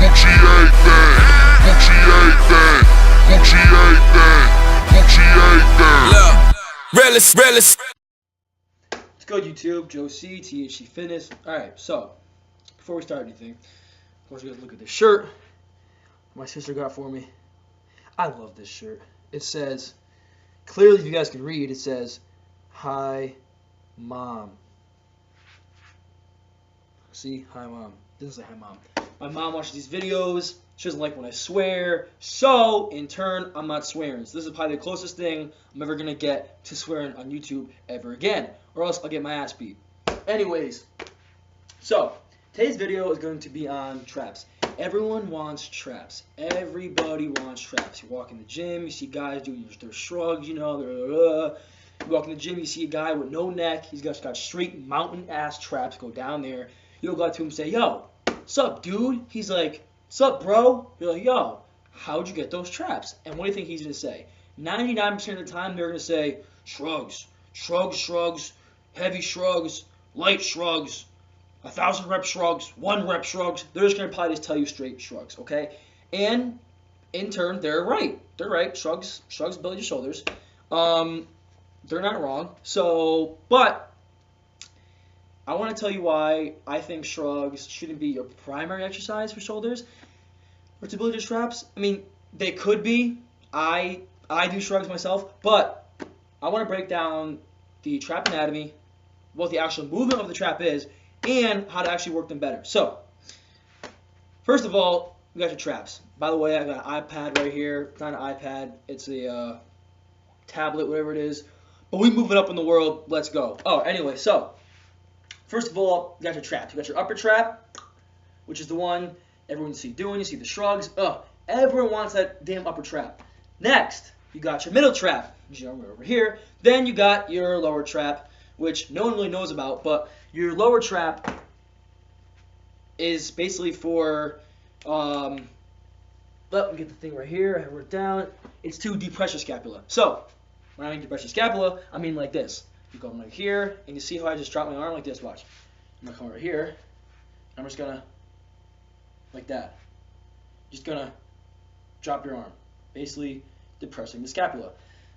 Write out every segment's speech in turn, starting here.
Gucci ain't that. Gucci ain't that. Gucci ain't that. Gucci ain't that. Look, realist. Let's go YouTube, Joe C, THC Fitness. Alright, so, before we start anything, of course, you guys look at this shirt my sister got for me. I love this shirt. It says, clearly if you guys can read, it says, "Hi, Mom." See? Hi, Mom. It doesn't say hi, Mom. My mom watches these videos. She doesn't like when I swear. So, in turn, I'm not swearing. So this is probably the closest thing I'm ever going to get to swearing on YouTube ever again. Or else I'll get my ass beat. Anyways, so, today's video is going to be on traps. Everyone wants traps. Everybody wants traps. You walk in the gym, you see guys doing their shrugs, you know. You walk in the gym, you see a guy with no neck. He's got straight mountain-ass traps. Go down there. You'll go up to him and say, "Yo, sup, dude?" He's like, "Sup, bro?" You're like, "Yo, how'd you get those traps?" And what do you think he's going to say? 99% of the time, they're going to say, "Shrugs, shrugs, heavy shrugs, light shrugs, 1,000 rep shrugs, 1 rep shrugs." They're just going to probably just tell you straight shrugs, okay? And in turn, they're right. They're right. Shrugs build your shoulders. They're not wrong. So, but I want to tell you why I think shrugs shouldn't be your primary exercise for shoulders or to build your traps. I mean, they could be. I do shrugs myself, but I want to break down the trap anatomy, what the actual movement of the trap is, and how to actually work them better. So, first of all, we got your traps. By the way, I got an iPad right here. It's not an iPad. It's a tablet, whatever it is. But we move it up in the world. Let's go. Oh, anyway, so first of all, you got your traps. You got your upper trap, which is the one everyone see doing. You see the shrugs. Everyone wants that damn upper trap. Next, you got your middle trap, which is over here. Then you got your lower trap, which no one really knows about. But your lower trap is basically for, let me get the thing right here. I have it down. It's to depress your scapula. So, when I mean depress your scapula, I mean like this. You go right here, and you see how I just drop my arm like this? Watch. I'm going to come over here. I'm just going to, like that. Just going to drop your arm. Basically, depressing the scapula.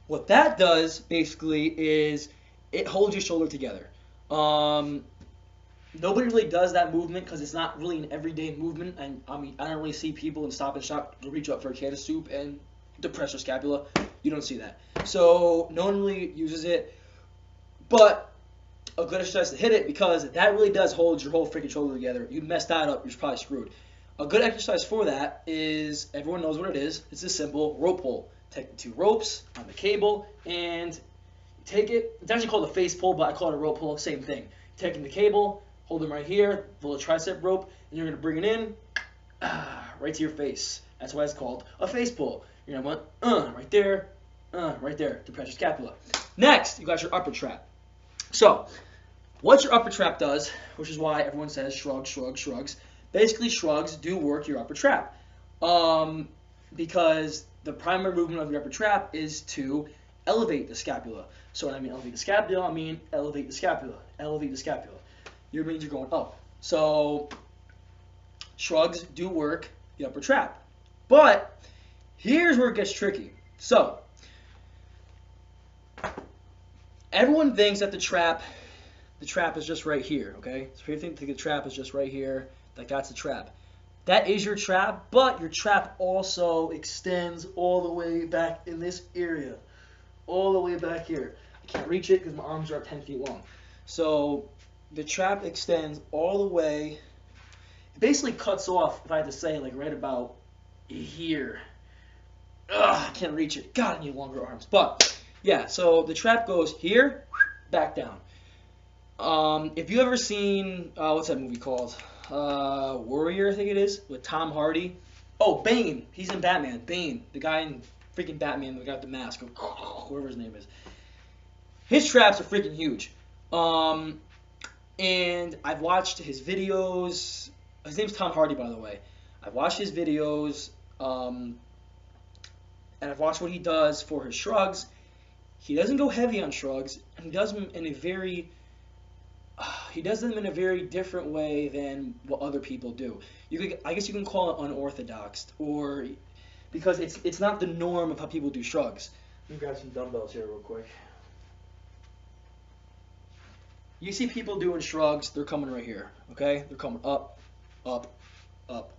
What that does, basically, is it holds your shoulder together. Nobody really does that movement because it's not really an everyday movement. And I mean, I don't really see people in Stop and Shop reach up for a can of soup and depress their scapula. You don't see that. So no one really uses it. But a good exercise to hit it, because that really does hold your whole freaking shoulder together. You mess that up, you're probably screwed. A good exercise for that is, everyone knows what it is. It's a simple rope pull. Take the 2 ropes on the cable and you take it. It's actually called a face pull, but I call it a rope pull. Same thing. Taking the cable, hold them right here, the little tricep rope, and you're going to bring it in right to your face. That's why it's called a face pull. You're going to want right there, to press your scapula. Next, you got your upper trap. So, what your upper trap does, which is why everyone says shrugs. Basically, shrugs do work your upper trap. Because the primary movement of your upper trap is to elevate the scapula. So when I mean elevate the scapula, I mean elevate the scapula. Elevate the scapula. Your means you're going up. So, shrugs do work the upper trap. But, here's where it gets tricky. So, everyone thinks that the trap is just right here, okay? So you think the trap is just right here, that's the trap. That is your trap, but your trap also extends all the way back in this area. All the way back here. I can't reach it because my arms are 10 feet long. So the trap extends all the way. It basically cuts off, if I had to say, like right about here. I can't reach it. God, I need longer arms. But yeah, so the trap goes here, back down. If you ever seen, what's that movie called? Warrior, I think it is, with Tom Hardy. Oh, Bane. He's in Batman. Bane, the guy in freaking Batman, the guy with the mask, whatever his name is. His traps are freaking huge. And I've watched his videos. His name's Tom Hardy, by the way. I've watched his videos, and I've watched what he does for his shrugs. He doesn't go heavy on shrugs, and he does them in a very, he does them in a very different way than what other people do. I guess you can call it unorthodox, or because it's not the norm of how people do shrugs. Let me grab some dumbbells here real quick. You see people doing shrugs, they're coming right here, okay? They're coming up, up, up,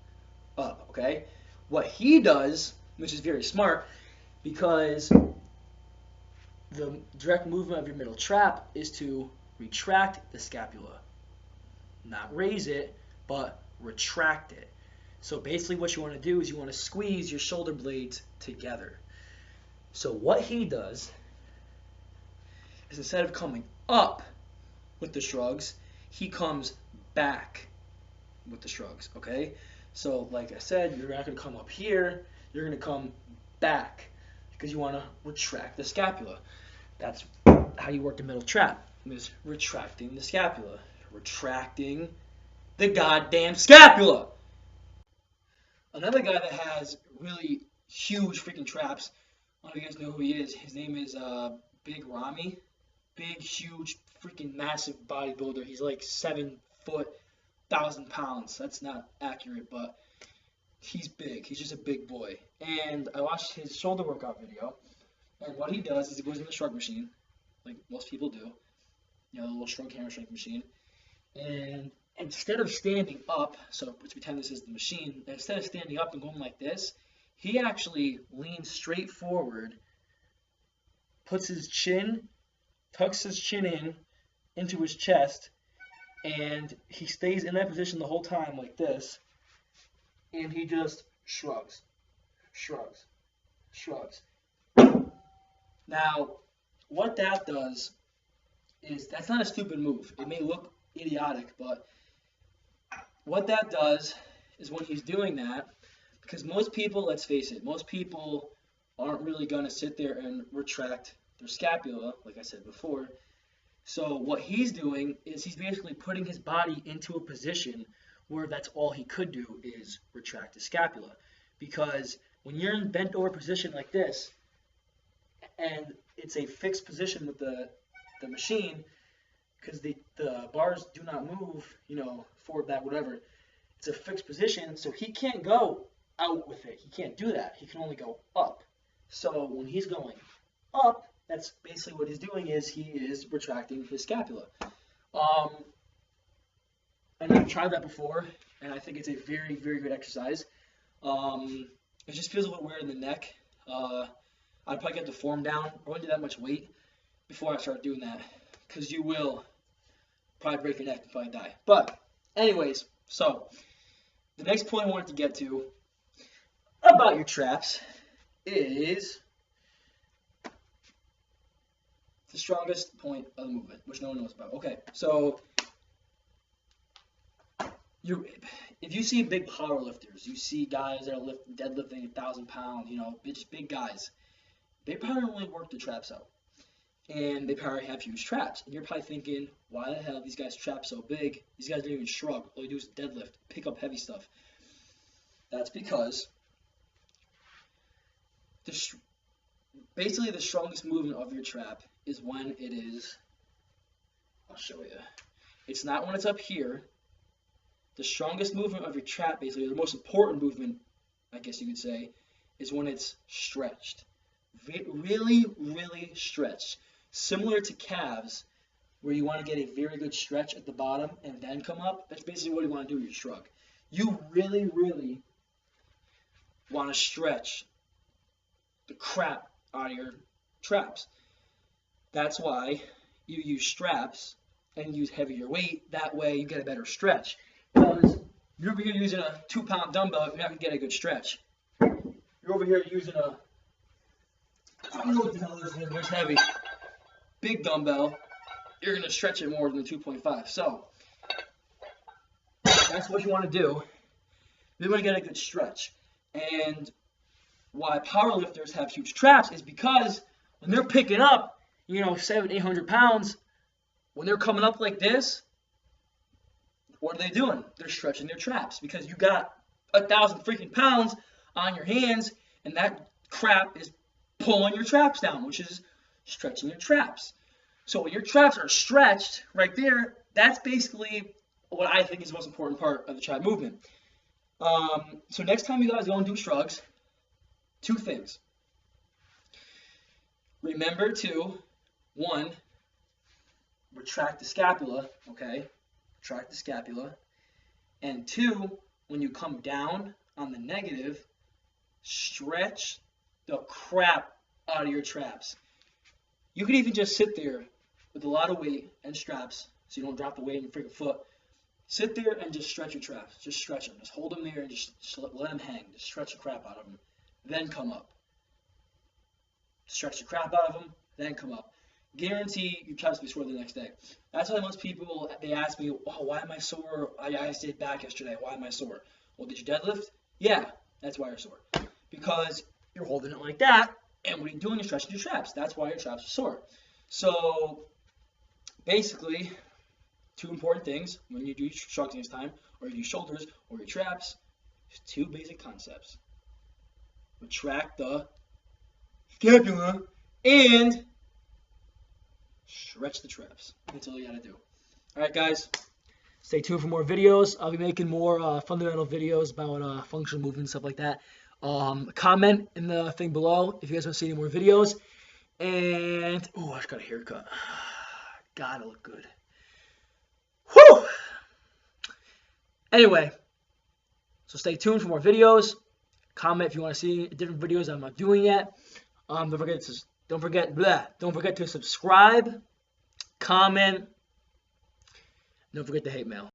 up, okay? What he does, which is very smart, because the direct movement of your middle trap is to retract the scapula. Not raise it, but retract it. So basically what you want to do is you want to squeeze your shoulder blades together. So what he does is instead of coming up with the shrugs, he comes back with the shrugs, okay? So like I said, you're not going to come up here, you're going to come back because you want to retract the scapula. That's how you work the middle trap, is retracting the scapula. Retracting the goddamn scapula. Another guy that has really huge freaking traps, I don't know if you guys know who he is. His name is Big Ramy. Big, huge, freaking massive bodybuilder. He's like 7 foot, 1,000 pounds. That's not accurate, but he's big. He's just a big boy. And I watched his shoulder workout video. And what he does is he goes in the shrug machine, like most people do. You know, the little shrug hammer strength machine. And instead of standing up, so let's pretend this is the machine, instead of standing up and going like this, he actually leans straight forward, puts his chin, tucks his chin into his chest, and he stays in that position the whole time like this, and he just shrugs, shrugs, shrugs. Now, what that does is, that's not a stupid move. It may look idiotic, but what that does is when he's doing that, because most people, let's face it, most people aren't really going to sit there and retract their scapula, like I said before. So what he's doing is he's basically putting his body into a position where that's all he could do is retract the scapula. Because when you're in bent over position like this, and it's a fixed position with the machine, because the bars do not move, you know, forward, back, whatever. It's a fixed position, so he can't go out with it. He can't do that. He can only go up. So when he's going up, that's basically what he's doing, is he is retracting his scapula. And I've tried that before, and I think it's a very, very good exercise. It just feels a little weird in the neck. I'd probably get the form down. I wouldn't do that much weight before I start doing that, because you will probably break your neck and probably die. But anyways, so the next point I wanted to get to about your traps is the strongest point of the movement, which no one knows about. Okay, so if you see big power lifters, you see guys that are deadlifting 1,000 pounds, you know, just big guys, they probably don't really work the traps out. And they probably have huge traps. And you're probably thinking, why the hell are these guys' traps so big? These guys don't even shrug. All they do is deadlift, pick up heavy stuff. That's because basically the strongest movement of your trap is when it is, I'll show you. It's not when it's up here. The strongest movement of your trap, basically, the most important movement, I guess you could say, is when it's stretched. Really, really stretched. Similar to calves, where you want to get a very good stretch at the bottom and then come up. That's basically what you want to do with your shrug. You really, really want to stretch the crap out of your traps. That's why you use straps and use heavier weight. That way you get a better stretch. Because you're over here using a 2-pound dumbbell, you're not going to get a good stretch. You're over here using a, I don't know what the hell this is, it's heavy, big dumbbell, you're going to stretch it more than the 2.5. So that's what you want to do. You want to get a good stretch. And why powerlifters have huge traps is because when they're picking up, you know, 700-800 pounds, when they're coming up like this, what are they doing? They're stretching their traps, because you got 1,000 freaking pounds on your hands, and that crap is pulling your traps down, which is stretching your traps. So when your traps are stretched right there, that's basically what I think is the most important part of the trap movement. So next time you guys go and do shrugs, 2 things. Remember to, 1, retract the scapula, okay? Retract the scapula. And 2, when you come down on the negative, stretch the crap out of your traps. You could even just sit there with a lot of weight and straps so you don't drop the weight in your freaking foot. Sit there and just stretch your traps. Just stretch them. Just hold them there and just let them hang. Just stretch the crap out of them. Then come up. Stretch the crap out of them. Then come up. Guarantee your traps will be sore the next day. That's why most people, they ask me, oh, why am I sore? I stayed back yesterday. Why am I sore? Well, did you deadlift? Yeah, that's why you're sore. Because you're holding it like that, and what you're doing is stretching your traps. That's why your traps are sore. So, basically, 2 important things when you do shrugs next time, or you do shoulders, or your traps, 2 basic concepts. Retract the scapula and stretch the traps. That's all you gotta do. Alright guys, stay tuned for more videos. I'll be making more fundamental videos about functional movement and stuff like that. Comment in the thing below if you guys want to see any more videos. And, oh, I just got a haircut. God, I look good. Whew! Anyway, so stay tuned for more videos. Comment if you want to see different videos I'm not doing yet. Don't forget to subscribe, comment. Don't forget to hate mail.